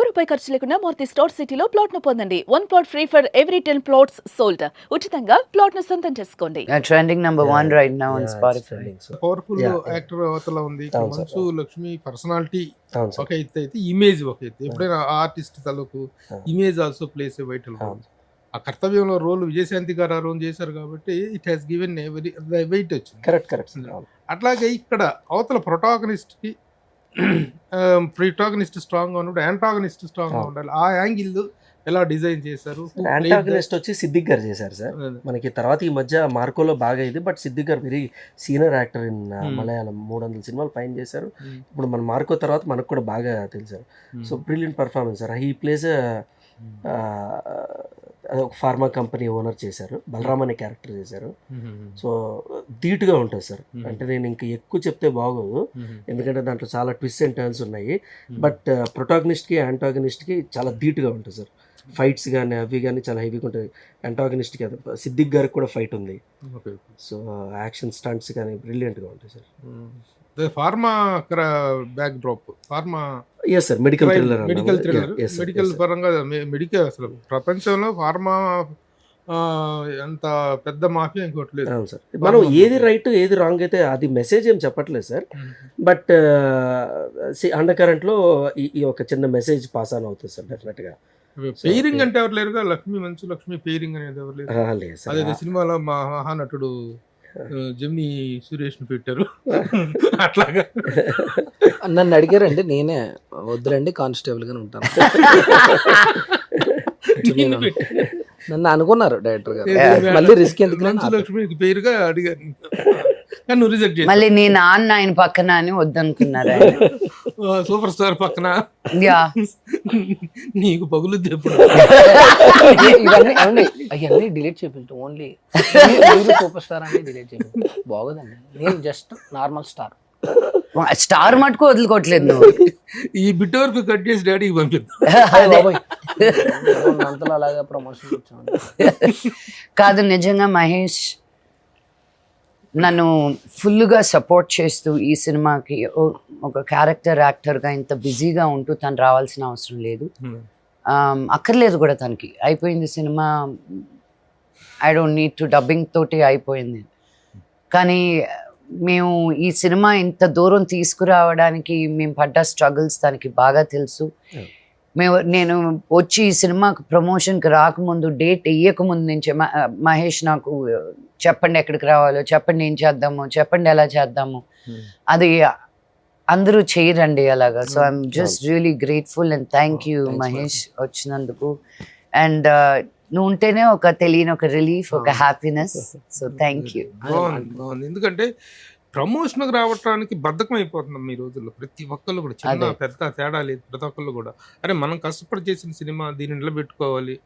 రూపాయి ఖర్చు లేకుండా మూర్తి స్టోర్ సిటీలో ప్లాట్ ను పొందండి. 1 plot free for every 10 plots sold. ఉచితంగా ప్లాట్ ను సొంతం చేసుకోండి. Trending number 1 right now on Spotify. Powerful actor అవతల ఉంది. మంచు లక్ష్మి పర్సనాలిటీ ఒక ఎత్తు అయితే ఇమేజ్ ఒక ఎత్తు. ఎప్పుడైనా ఆర్టిస్ట్ తలకు image also plays a vital role. ఆ కర్తవ్యంలో రోల్ విజయశాంతి గారు ఆ రోల్ చేశారు కాబట్టి it has given every weight వచ్చింది. కరెక్ట్. అట్లాగే ఇక్కడ అవతల ప్రొటాగనిస్ట్ స్ట్రాంగ్ గా ఉన్నప్పుడు యాంటాగనిస్ట్ స్ట్రాంగ్ గా ఉండాలి. ఆ యాంగిల్ ఎలా డిజైన్ చేశారు. యాంటాగనిస్ట్ వచ్చి సిద్దిక్ గారు చేశారు సార్. మనకి తర్వాత ఈ మధ్య మార్కోలో బాగా ఇది, బట్ సిద్దిక్ గారు very senior actor in Malayalam. 300 సినిమాలు పైన చేశారు. ఇప్పుడు మన మార్కో తర్వాత మనకు కూడా బాగా తెలిసారు. So brilliant performance sir. He plays ఒక ఫార్మా కంపెనీ ఓనర్ చేశారు. బలరామ్ అనే క్యారెక్టర్ చేశారు. సో ధీటుగా ఉంటుంది సార్. అంటే నేను ఇంకా ఎక్కువ చెప్తే బాగోదు, ఎందుకంటే దాంట్లో చాలా ట్విస్ట్ అండ్ టర్న్స్ ఉన్నాయి. బట్ ప్రొటాగనిస్ట్కి యాంటాగనిస్ట్కి చాలా ధీటుగా ఉంటుంది సార్. ఫైట్స్ కానీ అవి కానీ చాలా హెవీగా ఉంటాయి. యాంటాగనిస్ట్కి అది సిద్దిక్ గారికి కూడా ఫైట్ ఉంది. సో యాక్షన్ స్టంట్స్ కానీ బ్రిలియంట్గా ఉంటాయి sir. Pharma backdrop pharma yes sir. Medical thriller medical పరంగా మెడికల్ అసలు ప్రపంచంలో ఫార్మా అంత పెద్ద మాఫియా ఇంకోటి లేదు. అవును సార్. మనం ఏది రైట్ ఏది రాంగ్ అయితే అది మెసేజ్ ఏం చెప్పట్లేదు సార్. బట్ అండర్ కరెంట్ లో ఈ ఒక చిన్న మెసేజ్ పాస్ ఆన్ అవుతుంది సార్ డెఫినెట్ గా. పెయిరింగ్ అంటే ఎవరు లేరుగా. మంచు లక్ష్మి పెయిరింగ్ అనేది ఎవరు లేదు. అదే సినిమాలో మా మహానటుడు జమిని సురేష్ ని పెట్టారు. అట్లాగా నన్ను అడిగారండి, నేనే వద్దురండి కానిస్టేబుల్ గానే ఉంటాను నన్ను అనుకున్నారు డైరెక్టర్ గారు. మళ్ళీ రిస్క్ ఎందుకు మంచు లక్ష్మికి పేరుగా అడిగారు. మళ్ళీ నీ నాన్న ఆయన పక్కన అని వద్దనుకున్నారు. సూపర్ స్టార్ పక్కన నీకు పగులుద్ది ఎప్పుడు. అవన్నీ డిలీట్ చేపించు. ఓన్లీ సూపర్ స్టార్ అని డిలీట్ చేపించు. బాగోదండి. నేను జస్ట్ నార్మల్ స్టార్ మటుకు వదులుకోవట్లేదు నువ్వు. ఈ బిట్ వరకు కట్ చేసి డాడీకి పంపిద్దాం. అంతలో అలాగా ప్రమోషన్ ఇచ్చాను. కాదు, నిజంగా మహేష్ నన్ను ఫుల్గా సపోర్ట్ చేస్తూ ఈ సినిమాకి ఒక క్యారెక్టర్ యాక్టర్గా ఇంత బిజీగా ఉంటూ తను రావాల్సిన అవసరం లేదు, అక్కర్లేదు కూడా. తనకి అయిపోయింది cinema. I don't need to dubbing తోటి అయిపోయింది. కానీ మేము ఈ సినిమా ఇంత దూరం తీసుకురావడానికి మేము పడ్డ స్ట్రగుల్స్ తనకి బాగా తెలుసు. నేను వచ్చి ఈ సినిమాకు ప్రమోషన్కి రాకముందు, డేట్ వేయకముందు నుంచి మహేష్ నాకు చెప్పండి ఎక్కడికి రావాలో, చెప్పండి ఏం చేద్దాము, చెప్పండి ఎలా చేద్దాము. అది అందరూ చేయరండి అలాగా. So I'm just really grateful and thank you Mahesh వచ్చినందుకు. అండ్ నువ్వు ఉంటేనే ఒక తెలియని ఒక రిలీఫ్, ఒక హ్యాపీనెస్. So thank you. ఎందుకంటే ప్రమోషన్కి రావడానికి బద్ధకం అయిపోతున్నాం ఈ రోజుల్లో. ప్రతి ఒక్కళ్ళు కూడా చిన్న పెద్ద తేడా లేదు. ప్రతి ఒక్కళ్ళు కూడా అరే మనం కష్టపడి చేసిన సినిమా దీన్ని నిలబెట్టుకోవాలి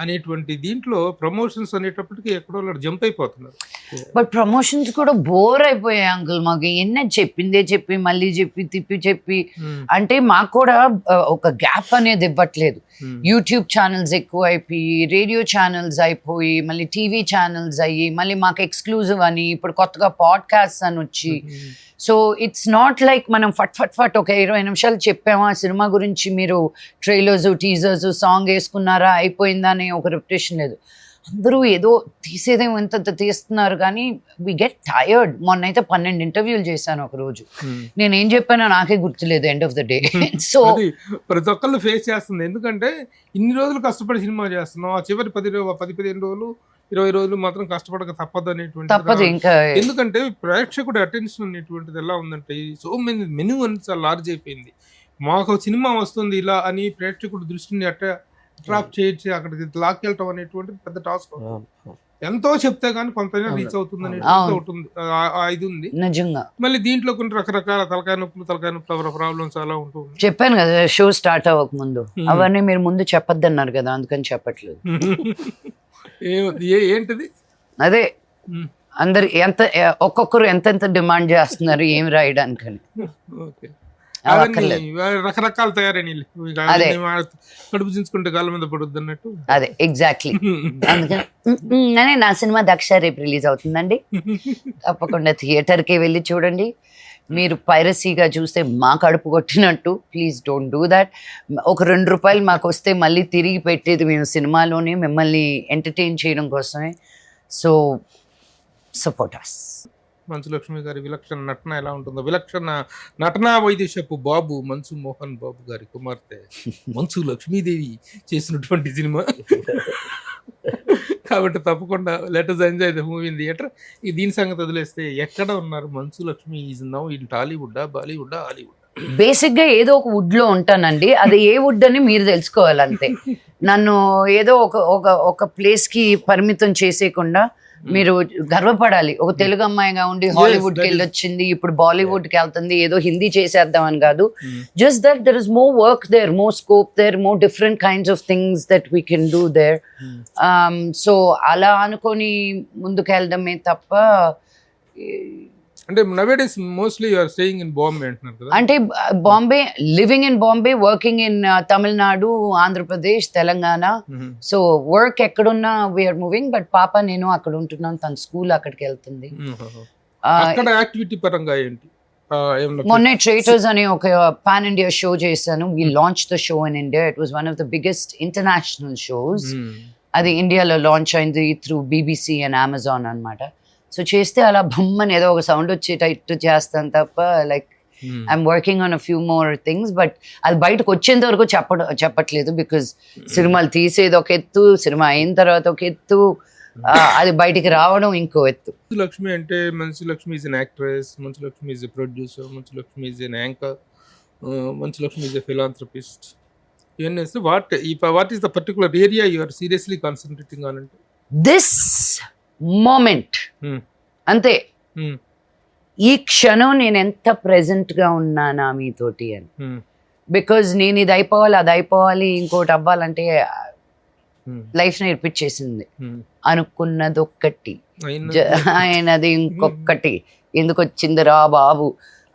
అనేటువంటి దీంట్లో ప్రమోషన్స్ అనేటప్పటికి ఎక్కడో జంప్ అయిపోతున్నారు. బట్ ప్రమోషన్స్ కూడా బోర్ అయిపోయాయి అంకుల్. మాకు ఎన్న చెప్పిందే చెప్పి మళ్ళీ చెప్పి అంటే మాకు కూడా ఒక గ్యాప్ అనేది ఇవ్వట్లేదు. యూట్యూబ్ ఛానల్స్ ఎక్కువ అయిపోయి, రేడియో ఛానల్స్ అయిపోయి, మళ్ళీ టీవీ ఛానల్స్ అయ్యి, మళ్ళీ మాకు ఎక్స్క్లూజివ్ అని, ఇప్పుడు కొత్తగా పాడ్కాస్ట్ అని వచ్చి. సో ఇట్స్ నాట్ లైక్ మనం ఫట్ ఒక 20 నిమిషాలు చెప్పామా సినిమా గురించి, మీరు ట్రైలర్స్ టీజర్స్ సాంగ్ వేసుకున్నారా అయిపోయిందా అని ఒక రెప్యుటేషన్ లేదు. అందరూ ఏదో తీసేదేమో ఎంత తీస్తున్నారు కానీ వి గెట్ టయర్డ్. మొన్న అయితే 12 ఇంటర్వ్యూలు చేశాను ఒక రోజు. నేనేం చెప్పానో నాకే గుర్తులేదు end of the day. So ప్రతి ఒక్కళ్ళు ఫేస్ చేస్తుంది. ఎందుకంటే ఇన్ని రోజులు కష్టపడి సినిమా చేస్తున్నాం, ఆ చివరి 10-15 రోజులు 20 రోజులు మాత్రం కష్టపడక తప్పదు అనేటువంటి. ఇంకా ఎందుకంటే ప్రేక్షకుడు అటెన్షన్ అనేటువంటిది ఎలా ఉందంటే సో మెనూ అని చాలా లార్జ్ అయిపోయింది. మాకు సినిమా వస్తుంది ఇలా అని ప్రేక్షకుడు దృష్టిని అట్రాక్ట్ చేసి అక్కడికి లాక్కెళ్ళటం అనేటువంటి పెద్ద టాస్క్. ఎంతో చెప్తే గానీ కొంతైనా రీచ్ అవుతుంది అనేది ఇది ఉంది నిజంగా. మళ్ళీ దీంట్లో కొన్ని రకరకాల తలకాయ నొప్పులు ప్రాబ్లమ్స్ అలా ఉంటుంది. చెప్పాను కదా షో స్టార్ట్ అవ్వక ముందు, అవన్నీ మీరు ముందు చెప్పొద్దన్నారు కదా, అందుకని చెప్పట్లేదు. ఏంటిది అదే అందరు ఒక్కొక్కరు ఎంత డిమాండ్ చేస్తున్నారు ఏం రాయడానికని. రకరకాల తయారైన కడుపు చించుకుంటే కాళ్ళ మీద పడుద్ది అన్నట్టు. అదే ఎగ్జాక్ట్లీ. అందుకని నా సినిమా దక్ష రేపు రిలీజ్ అవుతుందండి. తప్పకుండా థియేటర్కి వెళ్ళి చూడండి. మీరు పైరసీగా చూస్తే మా కడుపు కొట్టినట్టు. Please don't do that. ఒక ₹2 మాకు వస్తే మళ్ళీ తిరిగి పెట్టేది మేము సినిమాలోనే మిమ్మల్ని ఎంటర్టైన్ చేయడం కోసమే. So support us. Manchu Lakshmi గారి విలక్షణ నటన ఎలా ఉంటుందో, విలక్షణ నటనా వైద్యశపు బాబు మంచు మోహన్ బాబు గారి కుమార్తె మంచు లక్ష్మీదేవి చేసినటువంటి సినిమా కాబట్టి తప్పకుండా let us enjoy the movie in theatre. దీని సంగతి వదిలేస్తే ఎక్కడ ఉన్నారు మంచు Lakshmi? Is now in Tollywood, Bollywood, Hollywood? Basic గా ఏదో ఒక వుడ్ లో ఉంటానండి. అది ఏ వుడ్ అని మీరు తెలుసుకోవాలంతే. నన్ను ఏదో ఒక ప్లేస్ కి పరిమితం చేసేయకుండా మీరు గర్వపడాలి. ఒక తెలుగు అమ్మాయిగా ఉండి హాలీవుడ్ కి వెళ్ళొచ్చింది, ఇప్పుడు బాలీవుడ్ కి వెళ్తుంది, ఏదో హిందీ చేసేద్దామని కాదు. Just that there is more work there, more scope there, more different kinds of things that we can do there. So అలా అనుకొని ముందుకెళ్ళడమే తప్ప, అంటే nowadays mostly you are staying in Bombay అంటున్నారు కదా. అంటే Bombay, living in Bombay, working in Tamil Nadu, Andhra Pradesh, Telangana. So work ఎక్కడున్నా we are moving. But పాప నేను అక్కడ ఉంటున్నాను, తన స్కూల్ అక్కడికి వెళ్తుంది. అక్కడ యాక్టివిటీ పరంగా ఏంటి? మొన్నే ట్రేటర్స్ అనే ఒక పాన్ ఇండియా షో చేశాను. We launch the show in India. It was one of the biggest international shows. అది ఇండియాలో లాంచ్ అయింది త్రూ BBC అండ్ అమెజాన్ అన్నమాట. సో చేస్తే అలా బొమ్మని ఏదో ఒక సౌండ్ వచ్చేటట్టు చేస్తాను తప్ప, like I'm working on a few more things. But అది బయటకు వచ్చేంత వరకు చెప్పట్లేదు. బికాజ్ సినిమాలు తీసేది ఒక ఎత్తు, సినిమా అయిన తర్వాత ఒక ఎత్తు, అది బయటికి రావడం ఇంకో ఎత్తు. మంచు లక్ష్మి అంటే, మంచు లక్ష్మి ఈజ్ అన్ యాక్ట్రెస్, మంచు లక్ష్మి ఈజ్ ఎ ప్రొడ్యూసర్, మంచు Lakshmi is an anchor, Manchu Lakshmi is a philanthropist. ఇవన్నీ what is the particular area you are seriously concentrating on? అంటే దిస్ మూమెంట్ అంతే. ఈ క్షణం నేను ఎంత ప్రెజెంట్ గా ఉన్నానా మీతోటి అని. బికాజ్ నేను ఇది అయిపోవాలి, అది అయిపోవాలి, ఇంకోటి అవ్వాలంటే లైఫ్ నేర్పించేసింది. అనుకున్నది ఒక్కటి, అయినది ఇంకొకటి, ఎందుకు వచ్చిందిరా బాబు.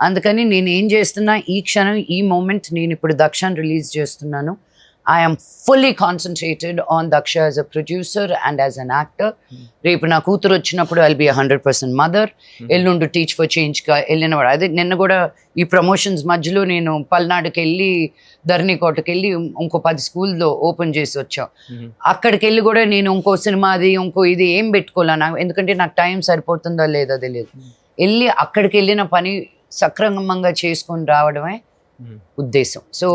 అందుకని నేను ఏం చేస్తున్నా, ఈ క్షణం, ఈ మూమెంట్, నేను ఇప్పుడు దక్షని రిలీజ్ చేస్తున్నాను. I am fully concentrated on Daksha as a producer and as an actor. రేపు నా కూతురు వచ్చినప్పుడు I'll be 100% mother. ఎల్లుండి టీచ్ ఫర్ చేంజ్గా వెళ్ళినవాడు. అదే నిన్న కూడా ఈ ప్రమోషన్స్ మధ్యలో నేను పల్నాడుకి వెళ్ళి, ధరణికోటకి వెళ్ళి ఇంకో 10 స్కూల్లో ఓపెన్ చేసి వచ్చాం. అక్కడికి వెళ్ళి కూడా నేను ఇంకో సినిమాది, ఇంకో ఇది ఏం పెట్టుకోలే నాకు, ఎందుకంటే నాకు టైం సరిపోతుందో లేదో తెలియదు. వెళ్ళి అక్కడికి వెళ్ళిన పని సక్రమంగా చేసుకొని రావడమే ఉద్దేశం. సో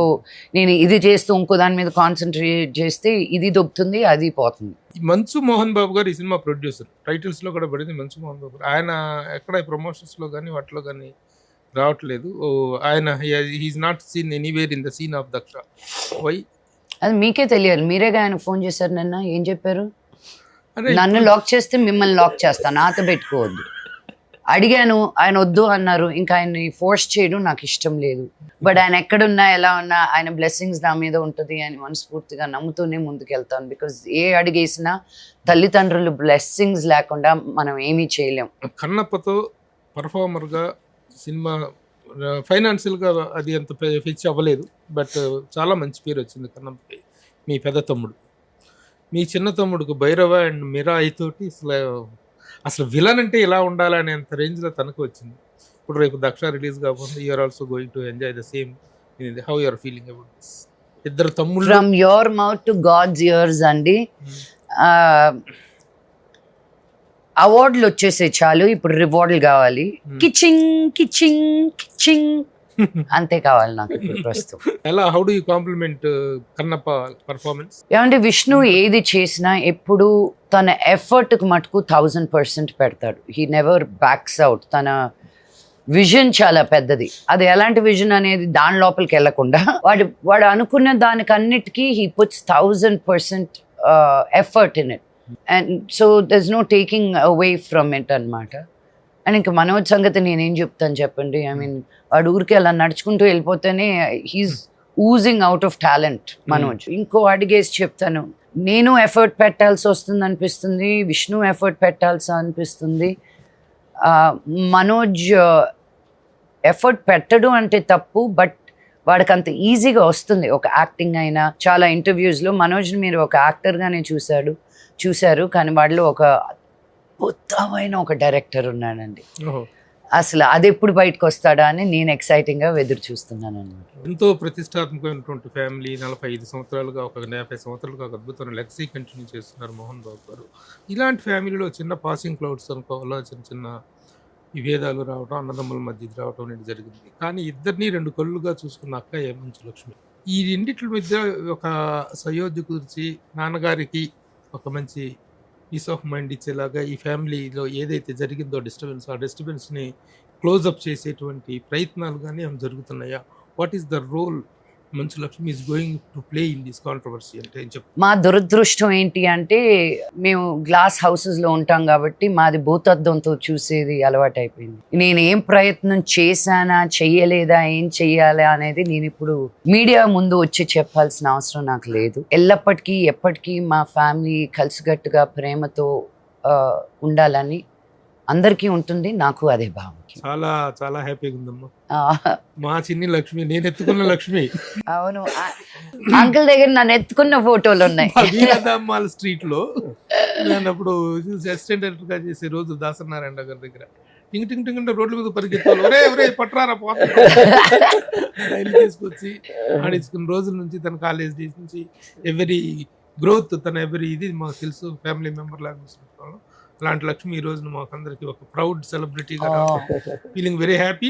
నేను ఇది చేస్తూ ఇంకో దాని మీద కాన్సన్ట్రేట్ చేస్తే ఇది దొబ్బుతుంది, అది పోతుంది. మంచు మోహన్ బాబు గారు ఈ సినిమా ప్రొడ్యూసర్, టైటిల్స్ లో కూడా పడింది మంచు మోహన్ బాబు. ఆయన ఎక్కడ ప్రమోషన్స్ లో కానీ వాటిలో కానీ రావట్లేదు. ఆయన he is not seen anywhere in the scene of Daksha. Why? అది మీకే తెలియాలి. మీరేగా ఆయన ఫోన్ చేశారు నిన్న, ఏం చెప్పారు? నన్ను లాక్ చేస్తే మిమ్మల్ని లాక్ చేస్తాను, నాతో పెట్టుకోవద్దు. అడిగాను, ఆయన వద్దు అన్నారు. ఇంకా ఆయన్ని ఫోర్స్ చేయడం నాకు ఇష్టం లేదు. బట్ ఆయన ఎక్కడున్నా, ఎలా ఉన్నా, ఆయన బ్లెస్సింగ్స్ నా మీద ఉంటుంది అని మనస్ఫూర్తిగా నమ్ముతూనే ముందుకెళ్తాను. బికాజ్ ఏ అడిగేసినా తల్లిదండ్రులు బ్లెస్సింగ్స్ లేకుండా మనం ఏమీ చేయలేం. కన్నప్పతో పర్ఫార్మర్గా సినిమా ఫైనాన్షియల్గా అది అంత ఫిక్స్ అవ్వలేదు, బట్ చాలా మంచి పేరు వచ్చింది కన్నప్పకి. మీ పెద్ద తమ్ముడు, మీ చిన్న తమ్ముడుకు భైరవ అండ్ మిరా అయితోటి అసలు విలన్ అంటే ఇలా ఉండాలనేంత రేంజ్లో తనకు వచ్చింది. ఇప్పుడు రేపు దక్ష రిలీజ్ కాకుండా you are also going to enjoy the same. How you are feeling about this? ఇద్దరు తమ్ముళ్ళు from your mouth to God's ears అండి. అవార్డులు వచ్చేసే చాలు, ఇప్పుడు రివార్డులు కావాలి. కిచింగ్ కిచింగ్ కిచింగ్ అంతే కావాలి నాకు ఇప్పుడు ప్రస్తుతం. ఎలా, how do you compliment Kannappa performance? ఏమంటే విష్ణు ఏది చేసినా ఎప్పుడు తన ఎఫర్ట్కి మటుకు 1000% పెడతాడు. He never backs out. తన విజన్ చాలా పెద్దది. అది ఎలాంటి విజన్ అనేది దాని లోపలికి వెళ్ళకుండా వాడు అనుకున్న దానికన్నిటికీ he puts 1000% effort in it. And so there is no taking away from it అన్నమాట. అండ్ ఇంకా మనోజ్ సంగతి నేనేం చెప్తాను చెప్పండి. ఐ మీన్ వాడు ఊరికి అలా నడుచుకుంటూ వెళ్ళిపోతేనే he's oozing out of talent Manoj. ఇంకో అడిగేసి చెప్తాను, నేను ఎఫర్ట్ పెట్టాల్సి వస్తుంది అనిపిస్తుంది, విష్ణు ఎఫర్ట్ పెట్టాల్సి అనిపిస్తుంది. మనోజ్ ఎఫర్ట్ పెట్టడు అంటే తప్పు, బట్ వాడికి అంత ఈజీగా వస్తుంది. ఒక యాక్టింగ్ అయినా, చాలా ఇంటర్వ్యూస్లో మనోజ్ని మీరు ఒక యాక్టర్గానే చూశారు, కానీ వాడిలో ఒక అద్భుతమైన ఒక డైరెక్టర్ ఉన్నాడండి. అసలు అది ఎప్పుడు బయటకు వస్తాడా అని నేను exciting గా ఎదురు చూస్తున్నాను అనమాట. ఎంతో ప్రతిష్టాత్మకమైనటువంటి ఫ్యామిలీ 45 సంవత్సరాలుగా, ఒక 50 సంవత్సరాలుగా ఒక అద్భుతమైన లెగసీ కంటిన్యూ చేస్తున్నారు మోహన్ బాబు గారు. ఇలాంటి ఫ్యామిలీలో చిన్న పాసింగ్ క్లౌడ్స్ అనుకోవాలా, చిన్న చిన్న విభేదాలు రావడం, అన్నదమ్ముల మధ్య ఇది రావడం అనేది జరిగింది. కానీ ఇద్దరిని 2 కళ్ళుగా చూసుకున్న అక్కయ్య మంచు లక్ష్మి. ఈ రెండిట్ల మధ్య ఒక సయోధ్య కుదిర్చి నాన్నగారికి ఒక మంచి పీస్ ఆఫ్ మైండ్ ఇచ్చేలాగా ఈ ఫ్యామిలీలో ఏదైతే జరిగిందో డిస్టర్బెన్స్, ఆ డిస్టర్బెన్స్ని క్లోజప్ చేసేటువంటి ప్రయత్నాలు కానీ ఏమైనా జరుగుతున్నాయా? What is the role Manchu Lakshmi is going to play in this controversy అంటే ఏం చెప్తారు? మా దురదృష్టం ఏంటి అంటే మేము గ్లాస్ హౌసెస్లో ఉంటాం కాబట్టి మాది భూతద్దంతో చూసేది అలవాటు అయిపోయింది. నేను ఏం ప్రయత్నం చేశానా చెయ్యలేదా, ఏం చెయ్యాలా అనేది నేను ఇప్పుడు మీడియా ముందు వచ్చి చెప్పాల్సిన అవసరం నాకు లేదు. ఎల్లప్పటికీ ఎప్పటికీ మా ఫ్యామిలీ కలిసికట్టుగా ప్రేమతో ఉండాలని అందరికీ ఉంటుంది, నాకు అదే భావం. చాలా చాలా హ్యాపీగా ఉందమ్మా. ఆ, మా చిన్ని లక్ష్మి, నేను ఎత్తుకున్న లక్ష్మి. అవును, అంకుల్ దగ్గర నన్ను ఎత్తుకున్న ఫోటోలు ఉన్నాయి. వీరదామాల స్ట్రీట్ లో నేను అప్పుడు అసిస్టెంట్ డైరెక్టర్ గా చేసే రోజు దాసనారాయణ గారి దగ్గర టింగ్ టింగ్ టింగ్ రోడ్ల మీద పరిగెత్తాలి, ఒరే ఒరే పట్రారా పోత రైలు తీసుకొచ్చి ఆడించుకున్న రోజుల నుంచి తన కాలేజ్ డేస్ నుంచి ఎవరీ గ్రోత్, తన ఎవరీ ఇది మాకు తెలుసు, ఫ్యామిలీ మెంబర్ లాగా చూసుకుంటాం. అలాంటి లక్ష్మి ఈ రోజున మాకు అందరికి ఒక ప్రౌడ్ సెలబ్రిటీగా ఫీలింగ్ వెరీ హ్యాపీ.